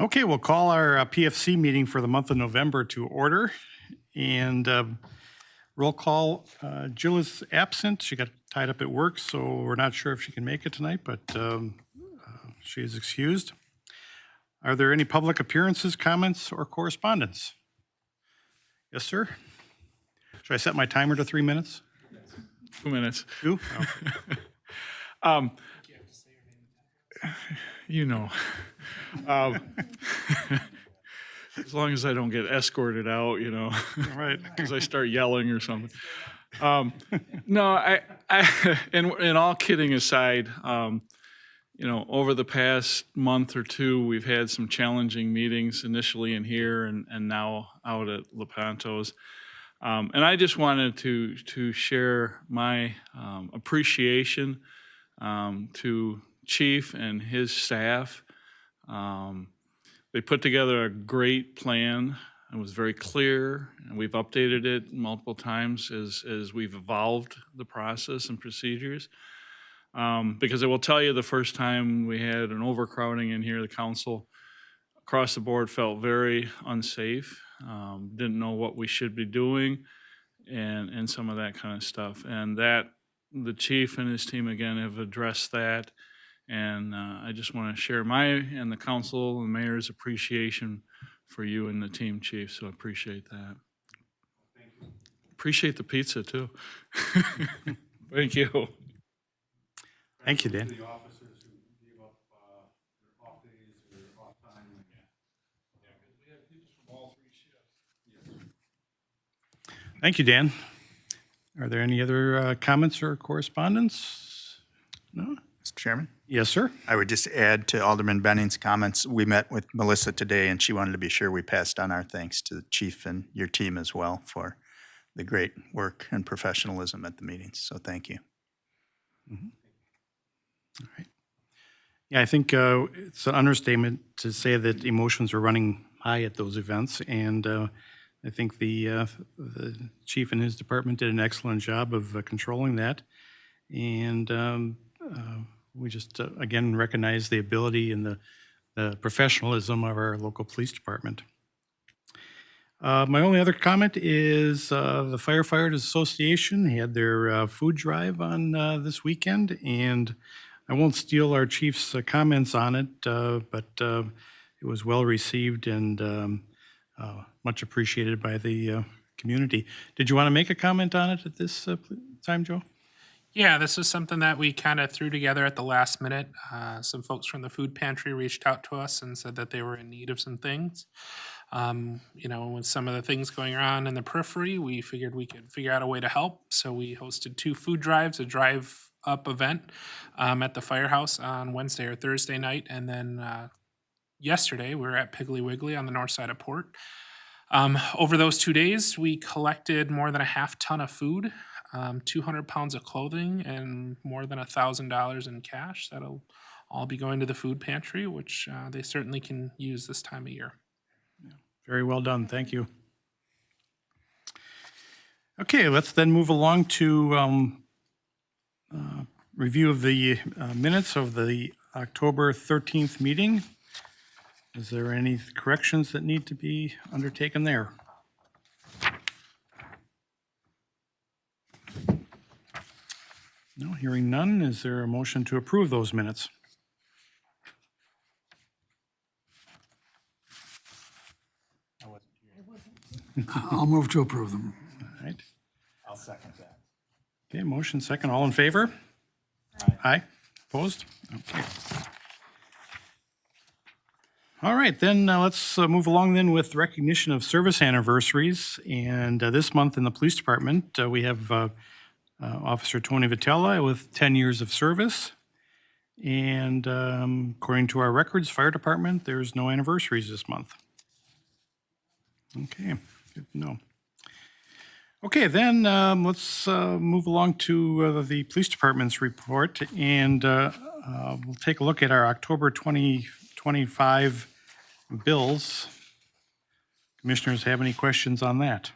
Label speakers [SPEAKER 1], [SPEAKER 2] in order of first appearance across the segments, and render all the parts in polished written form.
[SPEAKER 1] Okay, we'll call our PFC meeting for the month of November to order. And roll call, Jill is absent. She got tied up at work, so we're not sure if she can make it tonight, but she is excused. Are there any public appearances, comments, or correspondence? Yes, sir. Should I set my timer to 3 minutes?
[SPEAKER 2] 2 minutes.
[SPEAKER 1] 2? Okay.
[SPEAKER 2] You know. As long as I don't get escorted out, you know,
[SPEAKER 1] All right.
[SPEAKER 2] because I start yelling or something. No, I and all kidding aside, you know, over the past month or two, we've had some challenging meetings initially in here and now out at Lepanto's. And I just wanted to share my appreciation to Chief and his staff. They put together a great plan. It was very clear, and we've updated it multiple times as we've evolved the process and procedures. Because I will tell you, the first time we had an overcrowding in here, the council across the board felt very unsafe, didn't know what we should be doing, and some of that kind of stuff. And that the chief and his team again have addressed that. And I just want to share my and the council and mayor's appreciation for you and the team, Chief. So I appreciate that. Thank you. Appreciate the pizza too. Thank you.
[SPEAKER 1] Thank you, Dan.
[SPEAKER 3] The officers who gave up their off days or off time. Yeah, because we have people from all 3 shifts. Yes.
[SPEAKER 1] Thank you, Dan. Are there any other comments or correspondence? No?
[SPEAKER 4] Mr. Chairman,
[SPEAKER 1] Yes, sir.
[SPEAKER 4] I would just add to Alderman Benning's comments. We met with Melissa today, and she wanted to be sure we passed on our thanks to the chief and your team as well for the great work and professionalism at the meetings. So thank you.
[SPEAKER 1] All right. Yeah, I think it's an understatement to say that emotions are running high at those events, and I think the chief and his department did an excellent job of controlling that. And we just, again, recognize the ability and the professionalism of our local police department. My only other comment is the Firefighters Association had their food drive on this weekend, and I won't steal our chief's comments on it, but it was well received and much appreciated by the community. Did you want to make a comment on it at this time, Joe?
[SPEAKER 5] Yeah, this is something that we kind of threw together at the last minute. Some folks from the food pantry reached out to us and said that they were in need of some things. You know, with some of the things going on in the periphery, we figured we could figure out a way to help. So we hosted 2 food drives, a drive-up event at the firehouse on Wednesday or Thursday night. And then yesterday, we were at Piggly Wiggly on the north side of Port. Over those 2 days, we collected more than a half ton of food. 200 pounds of clothing and more than $1,000 in cash. That'll all be going to the food pantry, which they certainly can use this time of year.
[SPEAKER 1] Very well done. Thank you. Okay, let's then move along to review of the minutes of the October 13th meeting. Is there any corrections that need to be undertaken there? No, hearing none. Is there a motion to approve those minutes?
[SPEAKER 6] I'll move to approve them.
[SPEAKER 1] All right.
[SPEAKER 4] I'll second that.
[SPEAKER 1] Okay, motion second. All in favor? Aye. Opposed? Okay. All right, then let's move along then with recognition of service anniversaries. And this month in the police department, we have Officer Tony Vitella with 10 years of service. And according to our records, fire department, there's no anniversaries this month. Okay, good to know. Okay, then let's move along to the police department's report. And we'll take a look at our October 2025 bills. Commissioners have any questions on that?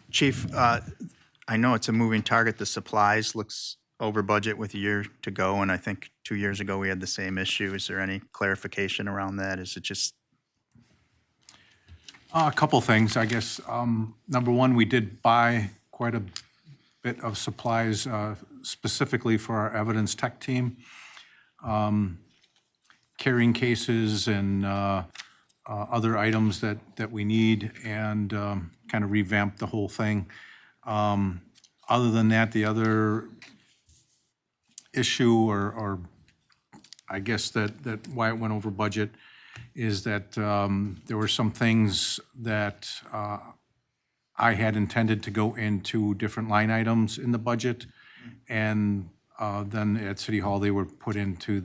[SPEAKER 4] Chief, I know it's a moving target. The supplies looks over budget with a year to go, and I think 2 years ago we had the same issue. Is there any clarification around that? Is it just,
[SPEAKER 3] A couple things, I guess. Number one, we did buy quite a bit of supplies specifically for our evidence tech team. Carrying cases and other items that we need, and kind of revamp the whole thing. Other than that, the other issue, or I guess that why it went over budget, is that there were some things that I had intended to go into different line items in the budget, and then at City Hall, they were put into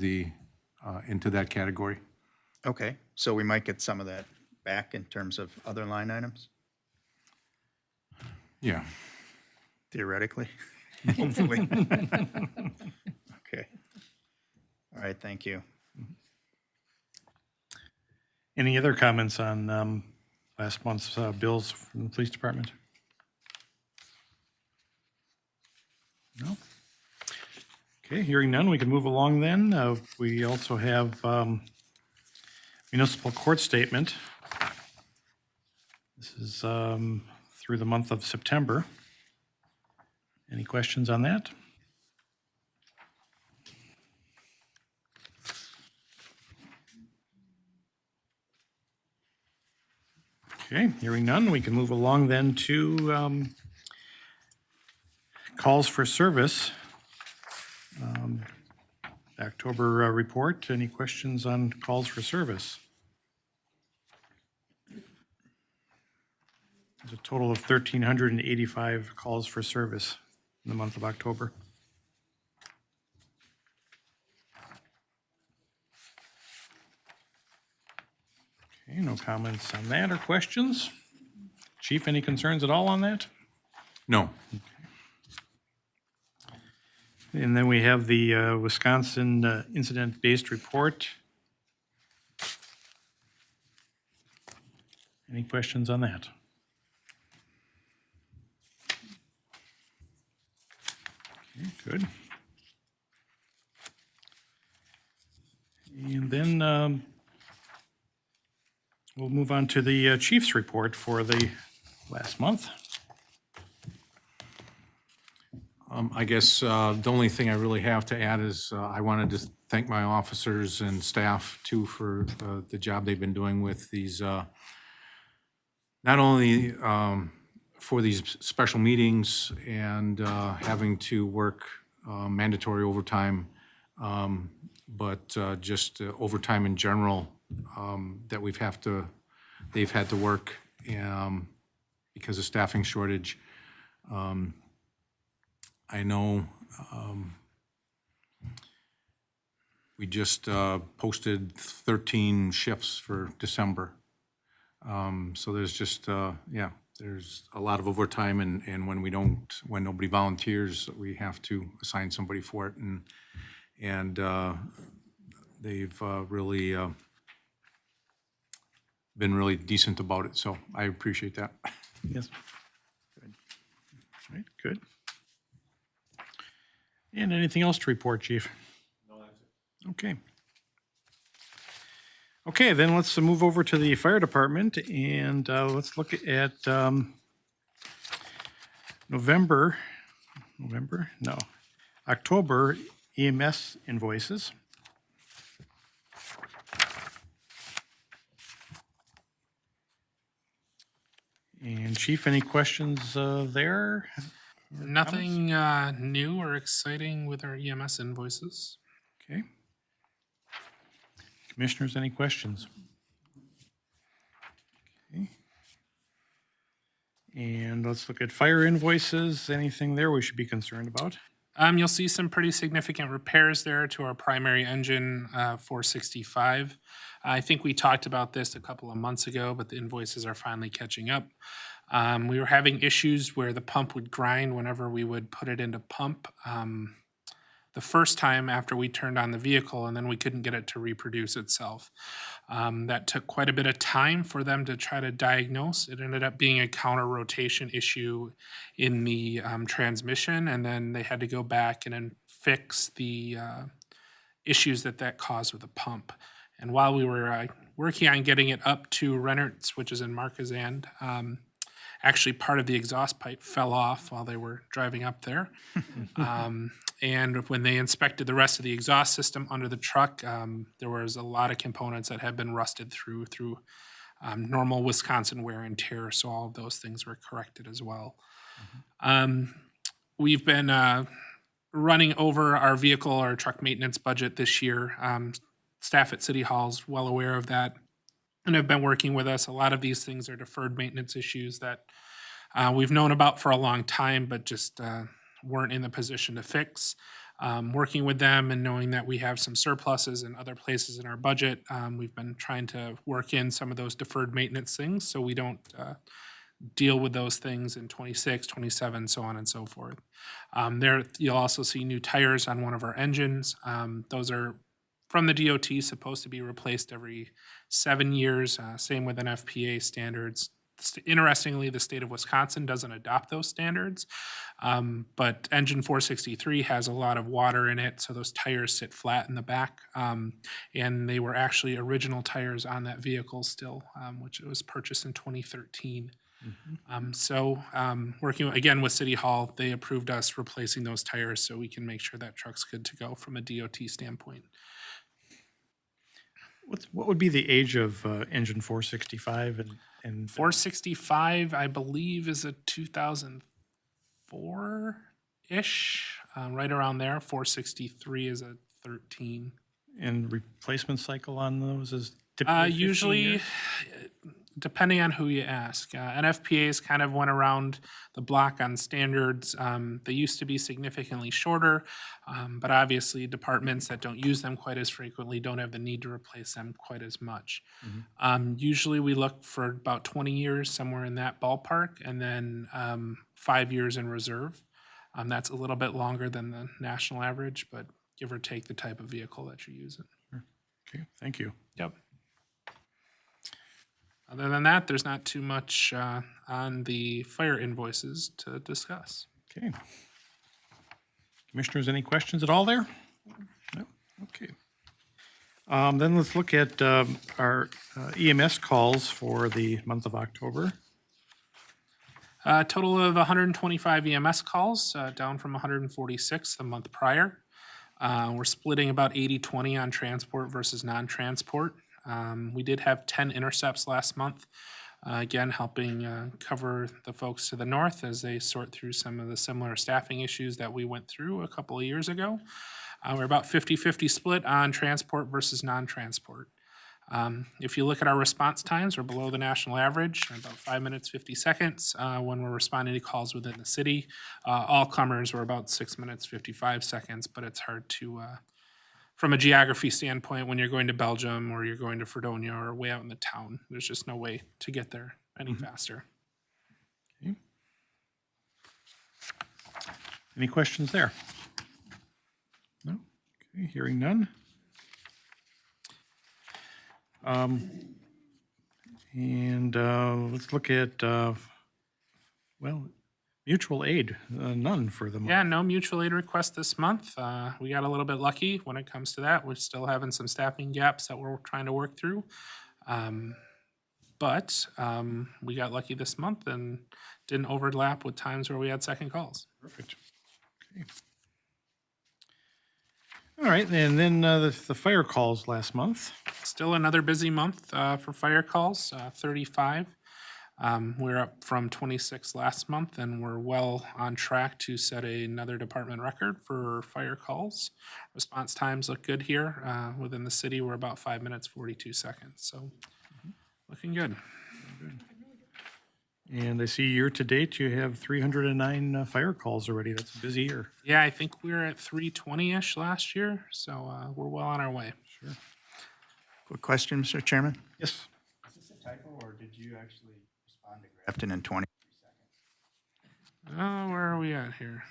[SPEAKER 3] that category.
[SPEAKER 4] okay, so we might get some of that back in terms of other line items,
[SPEAKER 3] Yeah.
[SPEAKER 4] theoretically, hopefully. Okay. All right, thank you.
[SPEAKER 1] Any other comments on last month's bills from the police department? No? Okay, hearing none, we can move along then. We also have municipal court statement. This is through the month of September. Any questions on that? Okay, hearing none, we can move along then to calls for service. October report, any questions on calls for service? There's a total of 1,385 calls for service in the month of October. Okay, no comments on that or questions? Chief, any concerns at all on that?
[SPEAKER 3] No.
[SPEAKER 1] And then we have the Wisconsin incident-based report. Any questions on that? Okay, good. And then we'll move on to the chief's report for the last month.
[SPEAKER 3] I guess the only thing I really have to add is I wanted to thank my officers and staff too for the job they've been doing with these, not only for these special meetings and having to work mandatory overtime, but just overtime in general that they've had to work because of staffing shortage. I know we just posted 13 shifts for December. So there's just, yeah, there's a lot of overtime, and when nobody volunteers, we have to assign somebody for it, and they've really been really decent about it, so I appreciate that.
[SPEAKER 1] Yes. Good. All right, good. And anything else to report, Chief? No, that's it. Okay. Okay, then let's move over to the fire department, and let's look at October EMS invoices. And Chief, any questions there?
[SPEAKER 5] Nothing new or exciting with our EMS invoices.
[SPEAKER 1] Okay. Commissioners, any questions? Okay. And let's look at fire invoices. Anything there we should be concerned about?
[SPEAKER 5] You'll see some pretty significant repairs there to our primary engine 465. I think we talked about this a couple of months ago, but the invoices are finally catching up. We were having issues where the pump would grind whenever we would put it into pump the first time after we turned on the vehicle, and then we couldn't get it to reproduce itself. That took quite a bit of time for them to try to diagnose. It ended up being a counter rotation issue in the transmission, and then they had to go back and fix the issues that caused with the pump. And while we were working on getting it up to Rennert's, which is in Marquezand, actually part of the exhaust pipe fell off while they were driving up there. And when they inspected the rest of the exhaust system under the truck, there was a lot of components that had been rusted through normal Wisconsin wear and tear. So all of those things were corrected as well. We've been running over our vehicle or truck maintenance budget this year. Staff at City Hall is well aware of that and have been working with us. A lot of these things are deferred maintenance issues that we've known about for a long time, but just weren't in the position to fix. Working with them and knowing that we have some surpluses in other places in our budget, we've been trying to work in some of those deferred maintenance things so we don't deal with those things in 26, 27, so on and so forth. There, you'll also see new tires on one of our engines. Those are from the DOT, supposed to be replaced every 7 years, same with NFPA standards. Interestingly, the state of Wisconsin doesn't adopt those standards, but engine 463 has a lot of water in it, so those tires sit flat in the back, and they were actually original tires on that vehicle still, which was purchased in 2013. Working again with City Hall, they approved us replacing those tires so we can make sure that truck's good to go from a DOT standpoint.
[SPEAKER 1] What would be the age of engine 465 and
[SPEAKER 5] 465, I believe, is a 2004-ish, right around there. 463 is a 13.
[SPEAKER 1] and replacement cycle on those is typically 15
[SPEAKER 5] Usually,
[SPEAKER 1] years?
[SPEAKER 5] depending on who you ask. NFPA's kind of went around the block on standards. They used to be significantly shorter, but obviously departments that don't use them quite as frequently don't have the need to replace them quite as much. Usually we look for about 20 years, somewhere in that ballpark, and then 5 years in reserve. That's a little bit longer than the national average, but give or take the type of vehicle that you're using.
[SPEAKER 1] Okay, thank you.
[SPEAKER 5] Yep. Other than that, there's not too much on the fire invoices to discuss.
[SPEAKER 1] Okay. Commissioners, any questions at all there? No? Okay. Then let's look at our EMS calls for the month of October.
[SPEAKER 5] A total of 125 EMS calls, down from 146 the month prior. We're splitting about 80-20 on transport versus non-transport. We did have 10 intercepts last month, again, helping cover the folks to the north as they sort through some of the similar staffing issues that we went through a couple of years ago. We're about 50-50 split on transport versus non-transport. If you look at our response times, we're below the national average, about 5 minutes, 50 seconds when we're responding to calls within the city. All comers were about 6 minutes, 55 seconds, but it's hard to, from a geography standpoint, when you're going to Belgium or you're going to Fredonia or way out in the town, there's just no way to get there any faster.
[SPEAKER 1] Any questions there? No? Okay, hearing none. Let's look at, mutual aid, none for the month.
[SPEAKER 5] Yeah, no mutual aid request this month. We got a little bit lucky when it comes to that. We're still having some staffing gaps that we're trying to work through. But we got lucky this month and didn't overlap with times where we had second calls.
[SPEAKER 1] Perfect. Okay. All right, and then the fire calls last month.
[SPEAKER 5] Still another busy month for fire calls, 35. We're up from 26 last month, and we're well on track to set another department record for fire calls. Response times look good here. Within the city, we're about 5 minutes, 42 seconds, so looking good.
[SPEAKER 1] And I see year-to-date, you have 309 fire calls already. That's a busy year.
[SPEAKER 5] Yeah, I think we were at 320-ish last year, so we're well on our way.
[SPEAKER 1] Sure.
[SPEAKER 4] Quick question, Mr. Chairman.
[SPEAKER 1] Yes.
[SPEAKER 4] Is this a typo, or did you actually respond to Grafton in 20?
[SPEAKER 5] Oh, where are we at here?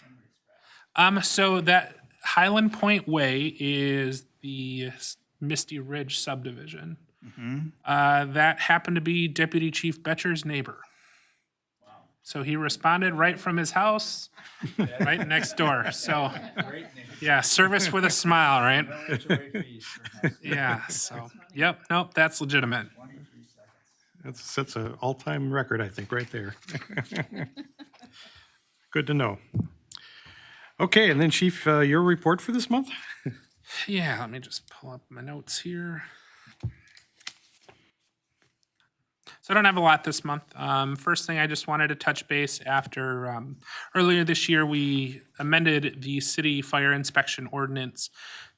[SPEAKER 5] So that Highland Point Way is the Misty Ridge subdivision. That happened to be Deputy Chief Betcher's neighbor. So he responded right from his house, right next door. So, yeah, service with a smile, right? Yeah, so, yep, nope, that's legitimate.
[SPEAKER 1] That's an all-time record, I think, right there. Good to know. Okay, and then Chief, your report for this month?
[SPEAKER 5] Yeah, let me just pull up my notes here. So I don't have a lot this month. First thing, I just wanted to touch base after earlier this year, we amended the city fire inspection ordinance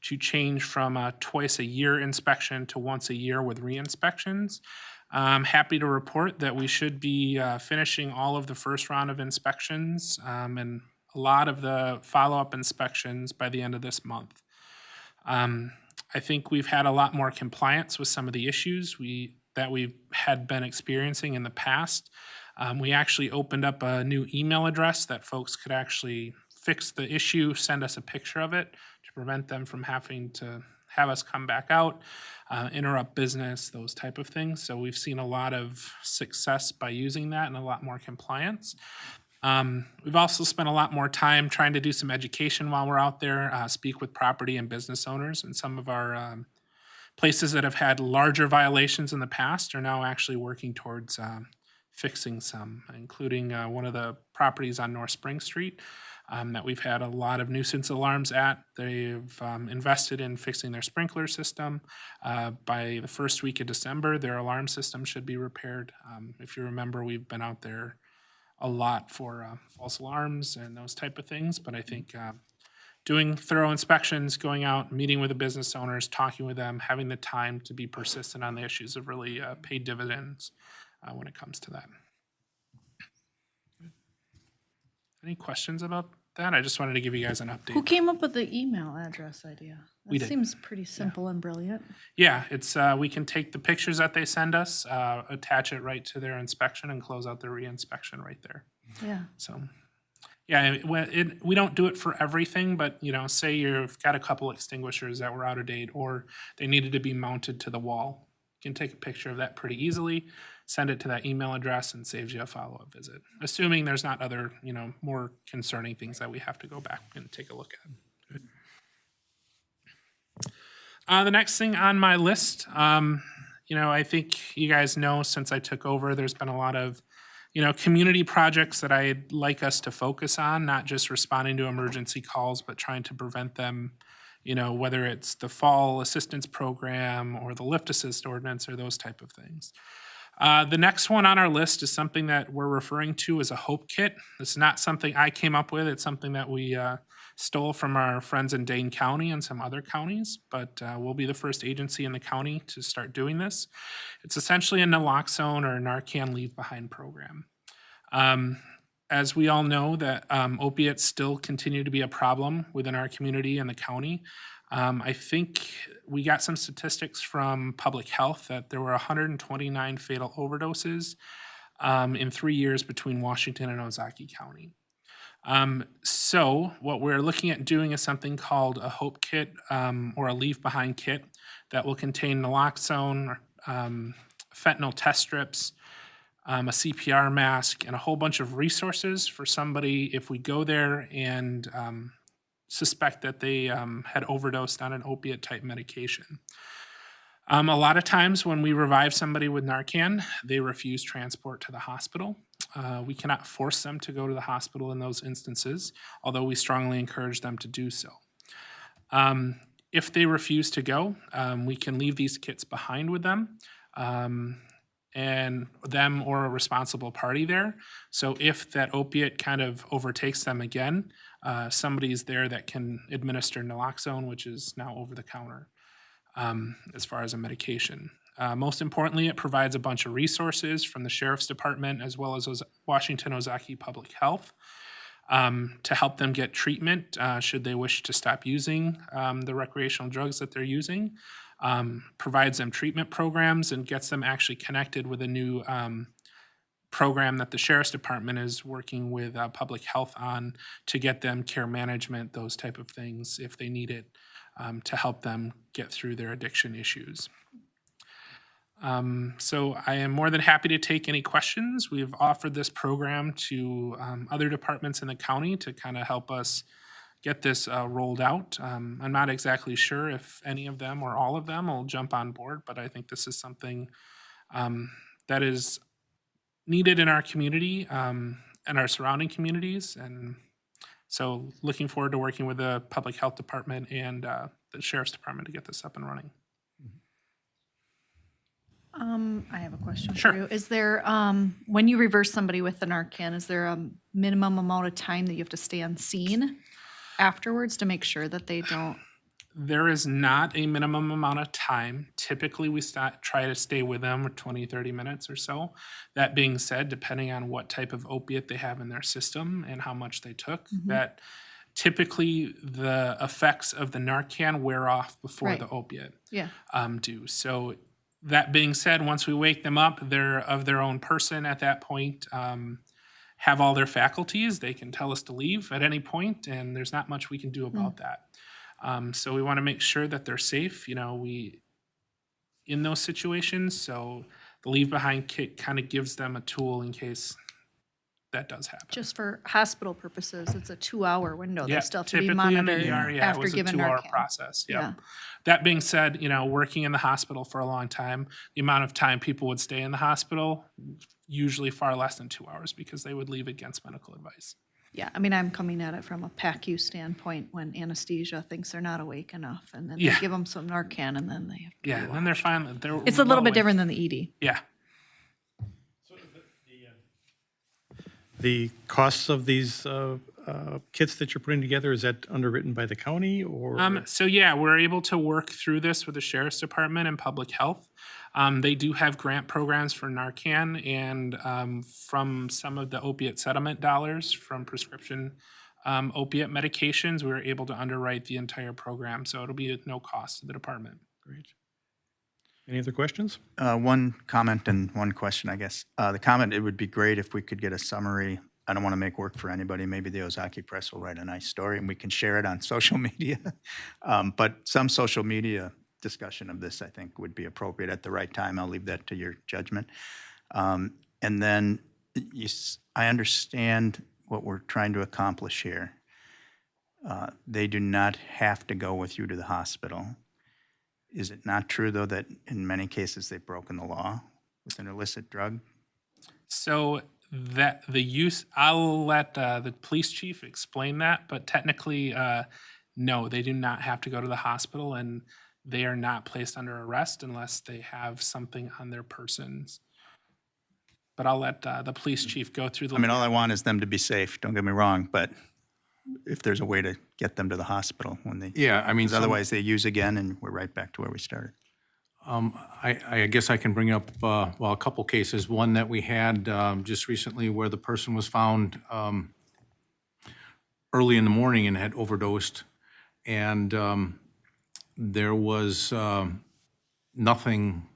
[SPEAKER 5] to change from a twice a year inspection to once a year with re-inspections. I'm happy to report that we should be finishing all of the first round of inspections and a lot of the follow-up inspections by the end of this month. I think we've had a lot more compliance with some of the issues that we've had been experiencing in the past. We actually opened up a new email address that folks could actually fix the issue, send us a picture of it to prevent them from having to have us come back out, interrupt business, those type of things. So we've seen a lot of success by using that and a lot more compliance. We've also spent a lot more time trying to do some education while we're out there, speak with property and business owners, and some of our places that have had larger violations in the past are now actually working towards fixing some, including one of the properties on North Spring Street that we've had a lot of nuisance alarms at. They've invested in fixing their sprinkler system. By the first week of December, their alarm system should be repaired. If you remember, we've been out there a lot for false alarms and those type of things, but I think doing thorough inspections, going out, meeting with the business owners, talking with them, having the time to be persistent on the issues have really paid dividends when it comes to that. Any questions about that? I just wanted to give you guys an update.
[SPEAKER 7] Who came up with the email address idea?
[SPEAKER 5] We
[SPEAKER 7] That
[SPEAKER 5] did.
[SPEAKER 7] seems pretty simple and brilliant.
[SPEAKER 5] Yeah, it's we can take the pictures that they send us, attach it right to their inspection, and close out their re-inspection right there.
[SPEAKER 7] Yeah.
[SPEAKER 5] So, yeah, we don't do it for everything, but say you've got a couple extinguishers that were out of date, or they needed to be mounted to the wall. You can take a picture of that pretty easily, send it to that email address, and saves you a follow-up visit. Assuming there's not other, more concerning things that we have to go back and take a look at. The next thing on my list, I think you guys know since I took over, there's been a lot of, community projects that I'd like us to focus on, not just responding to emergency calls, but trying to prevent them, whether it's the fall assistance program or the lift assist ordinance or those type of things. The next one on our list is something that we're referring to as a Hope Kit. It's not something I came up with. It's something that we stole from our friends in Dane County and some other counties, but we'll be the first agency in the county to start doing this. It's essentially a naloxone or Narcan leave behind program. As we all know, that opiates still continue to be a problem within our community and the county. I think we got some statistics from public health that there were 129 fatal overdoses in 3 years between Washington and Ozaukee County. So what we're looking at doing is something called a Hope Kit or a leave behind kit that will contain naloxone, fentanyl test strips, a CPR mask, and a whole bunch of resources for somebody if we go there and suspect that they had overdosed on an opiate type medication. A lot of times when we revive somebody with Narcan, they refuse transport to the hospital. We cannot force them to go to the hospital in those instances, although we strongly encourage them to do so. If they refuse to go, we can leave these kits behind with them, and them or a responsible party there. So if that opiate kind of overtakes them again, somebody's there that can administer naloxone, which is now over the counter as far as a medication. Most importantly, it provides a bunch of resources from the Sheriff's Department as well as Washington Ozaukee Public Health to help them get treatment should they wish to stop using the recreational drugs that they're using. Provides them treatment programs and gets them actually connected with a new program that the Sheriff's Department is working with public health on to get them care management, those type of things if they need it to help them get through their addiction issues. So I am more than happy to take any questions. We've offered this program to other departments in the county to kind of help us get this rolled out. I'm not exactly sure if any of them or all of them will jump on board, but I think this is something that is needed in our community and our surrounding communities. And so looking forward to working with the Public Health Department and the Sheriff's Department to get this up and running.
[SPEAKER 7] I have a question
[SPEAKER 5] Sure.
[SPEAKER 7] for you. Is there, when you reverse somebody with the Narcan, is there a minimum amount of time that you have to stay on scene afterwards to make sure that they don't?
[SPEAKER 5] There is not a minimum amount of time. Typically, we try to stay with them for 20, 30 minutes or so. That being said, depending on what type of opiate they have in their system and how much they took, that typically the effects of the Narcan wear off before
[SPEAKER 7] Right.
[SPEAKER 5] the opiate
[SPEAKER 7] Yeah.
[SPEAKER 5] do. So that being said, once we wake them up, they're of their own person at that point, have all their faculties. They can tell us to leave at any point, and there's not much we can do about that. So we want to make sure that they're safe, in those situations. So the leave behind kit kind of gives them a tool in case that does happen.
[SPEAKER 7] Just for hospital purposes, it's a 2-hour window. They
[SPEAKER 5] Yeah,
[SPEAKER 7] still have to be
[SPEAKER 5] typically in the
[SPEAKER 7] monitored
[SPEAKER 5] ER, it
[SPEAKER 7] after
[SPEAKER 5] was a
[SPEAKER 7] given
[SPEAKER 5] 2-hour
[SPEAKER 7] Narcan.
[SPEAKER 5] process.
[SPEAKER 7] Yeah.
[SPEAKER 5] Yeah. That being said, working in the hospital for a long time, the amount of time people would stay in the hospital, usually far less than 2 hours because they would leave against medical advice.
[SPEAKER 7] Yeah, I mean, I'm coming at it from a PACU standpoint when anesthesia thinks they're not awake enough, and then they
[SPEAKER 5] Yeah.
[SPEAKER 7] give them some Narcan, and then they have to.
[SPEAKER 5] Yeah, and then they're fine. They're
[SPEAKER 7] It's a little
[SPEAKER 5] well
[SPEAKER 7] bit
[SPEAKER 5] awake.
[SPEAKER 7] different than the ED.
[SPEAKER 5] Yeah.
[SPEAKER 1] The costs of these kits that you're putting together, is that underwritten by the county or?
[SPEAKER 5] So yeah, we're able to work through this with the Sheriff's Department and Public Health. They do have grant programs for Narcan and from some of the opiate settlement dollars from prescription opiate medications, we were able to underwrite the entire program. So it'll be at no cost to the department.
[SPEAKER 1] Great. Any other questions?
[SPEAKER 4] One comment and one question, I guess. The comment, it would be great if we could get a summary. I don't want to make work for anybody. Maybe the Ozaki Press will write a nice story and we can share it on social media. But some social media discussion of this, I think, would be appropriate at the right time. I'll leave that to your judgment. And then I understand what we're trying to accomplish here. They do not have to go with you to the hospital. Is it not true, though, that in many cases they've broken the law with an illicit drug?
[SPEAKER 5] So that the use, I'll let the police chief explain that, but technically, no, they do not have to go to the hospital and they are not placed under arrest unless they have something on their persons. But I'll let the police chief go through the.
[SPEAKER 4] I mean, all I want is them to be safe, don't get me wrong, but if there's a way to get them to the hospital when they,
[SPEAKER 3] Yeah, I mean,
[SPEAKER 4] because otherwise they use again and we're right back to where we started.
[SPEAKER 3] I guess I can bring up, a couple cases. One that we had just recently where the person was found early in the morning and had overdosed. And there was nothing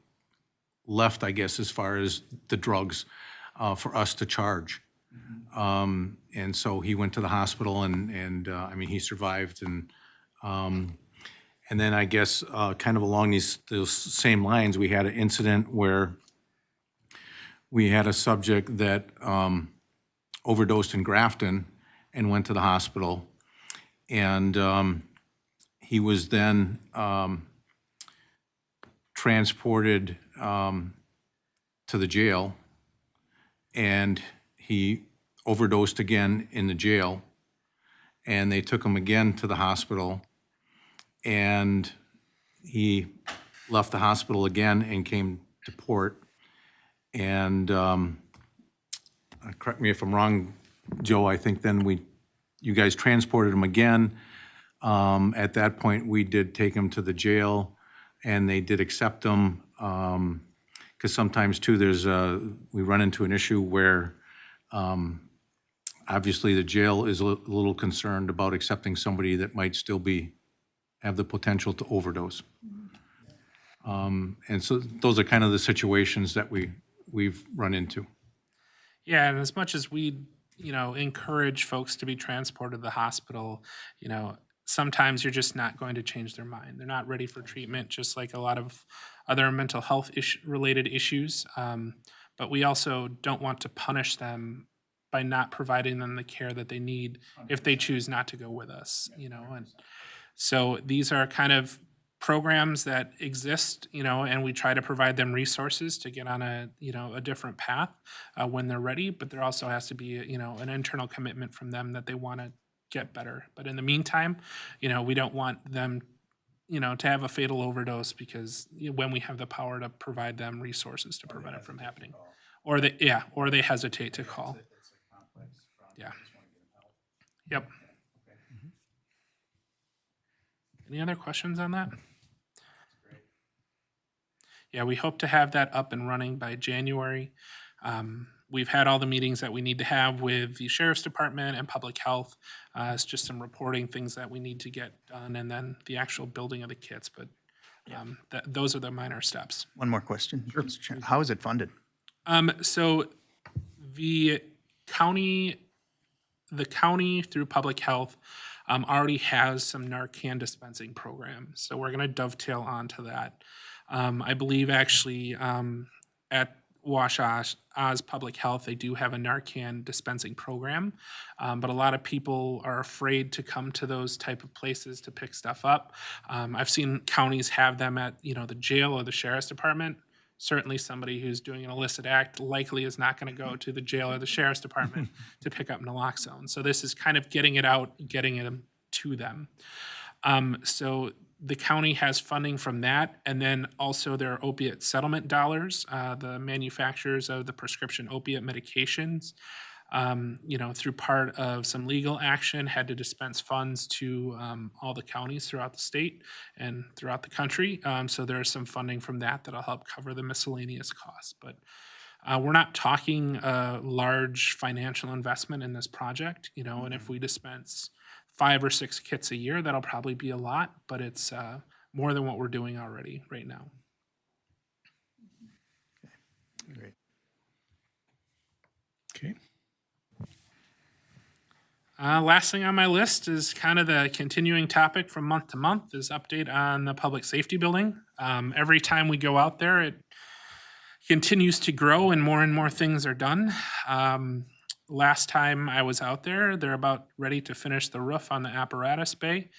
[SPEAKER 3] left, I guess, as far as the drugs for us to charge. And so he went to the hospital and I mean, he survived. And then I guess kind of along those same lines, we had an incident where we had a subject that overdosed in Grafton and went to the hospital. And he was then transported to the jail, and he overdosed again in the jail, and they took him again to the hospital, and he left the hospital again and came to port. And correct me if I'm wrong, Joe, I think then you guys transported him again. At that point, we did take him to the jail, and they did accept him. Because sometimes too, we run into an issue where obviously the jail is a little concerned about accepting somebody that might still have the potential to overdose. And so those are kind of the situations that we've run into.
[SPEAKER 5] Yeah, and as much as we, encourage folks to be transported to the hospital, sometimes you're just not going to change their mind. They're not ready for treatment, just like a lot of other mental health related issues. But we also don't want to punish them by not providing them the care that they need if they choose not to go with us, you know. And so these are kind of programs that exist, you know, and we try to provide them resources to get on a, you know, a different path when they're ready. But there also has to be, you know, an internal commitment from them that they want to get better. But in the meantime, you know, we don't want them, you know, to have a fatal overdose because when we have the power to provide them resources to prevent it from happening, or they hesitate to call. Yeah. Yep. Any other questions on that? Yeah, we hope to have that up and running by January. We've had all the meetings that we need to have with the Sheriff's Department and Public Health. It's just some reporting things that we need to get done and then the actual building of the kits, but those are the minor steps.
[SPEAKER 4] One more question. Mr. Chair. How is it funded?
[SPEAKER 5] So the county through Public Health already has some Narcan dispensing programs. So we're gonna dovetail onto that. I believe actually at Wash Oz Public Health, they do have a Narcan dispensing program, but a lot of people are afraid to come to those type of places to pick stuff up. I've seen counties have them at, you know, the jail or the Sheriff's Department. Certainly somebody who's doing an illicit act likely is not going to go to the jail or the Sheriff's Department to pick up naloxone. So this is kind of getting it out, getting it to them. So the county has funding from that, and then also their opiate settlement dollars, the manufacturers of the prescription opiate medications, you know, through part of some legal action, had to dispense funds to all the counties throughout the state and throughout the country. So there's some funding from that that'll help cover the miscellaneous costs. But we're not talking a large financial investment in this project, you know, and if we dispense 5 or 6 kits a year, that'll probably be a lot, but it's more than what we're doing already right now.
[SPEAKER 4] Great.
[SPEAKER 1] Okay.
[SPEAKER 5] Last thing on my list is kind of the continuing topic from month to month is update on the public safety building. Every time we go out there, it continues to grow and more things are done. Last time I was out there, they're about ready to finish the roof on the apparatus bay.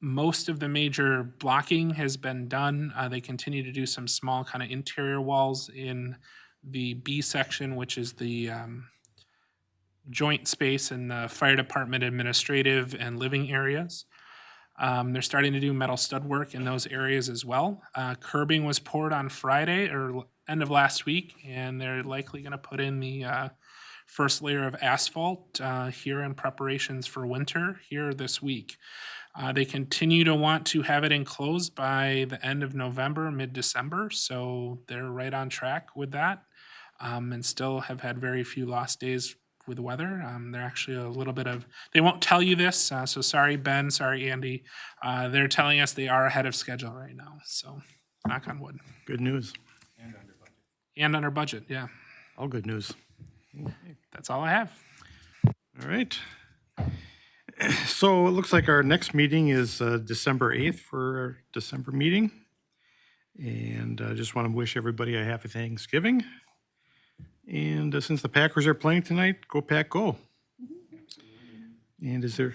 [SPEAKER 5] Most of the major blocking has been done. They continue to do some small kind of interior walls in the B section, which is the joint space in the fire department administrative and living areas. They're starting to do metal stud work in those areas as well. Curbing was poured on Friday or end of last week, and they're likely going to put in the first layer of asphalt here in preparations for winter here this week. They continue to want to have it enclosed by the end of November, mid-December, so they're right on track with that, and still have had very few lost days with weather. They're actually a little bit of, they won't tell you this, so sorry Ben, sorry Andy. They're telling us they are ahead of schedule right now, so knock on wood.
[SPEAKER 1] Good news.
[SPEAKER 5] And under budget, yeah.
[SPEAKER 1] All good news.
[SPEAKER 5] That's all I have.
[SPEAKER 1] All right. So it looks like our next meeting is December 8th for our December meeting. And I just want to wish everybody a happy Thanksgiving. And since the Packers are playing tonight, go Pack, go. And is there,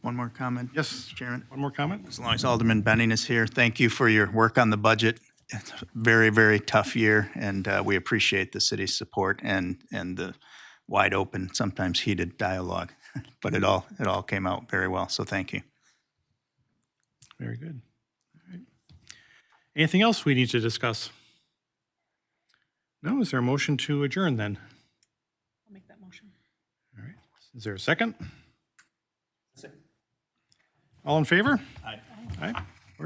[SPEAKER 4] One more comment?
[SPEAKER 1] yes,
[SPEAKER 4] Mr. Chairman.
[SPEAKER 1] one more comment?
[SPEAKER 4] As long as Alderman Benning is here, thank you for your work on the budget. It's a very, very tough year, and we appreciate the city's support and the wide open, sometimes heated dialogue. But it all came out very well, so thank you.
[SPEAKER 1] Very good. All right. Anything else we need to discuss? No, is there a motion to adjourn then?
[SPEAKER 7] I'll make that motion.
[SPEAKER 1] All right, is there a second? All in favor? Aye. Aye.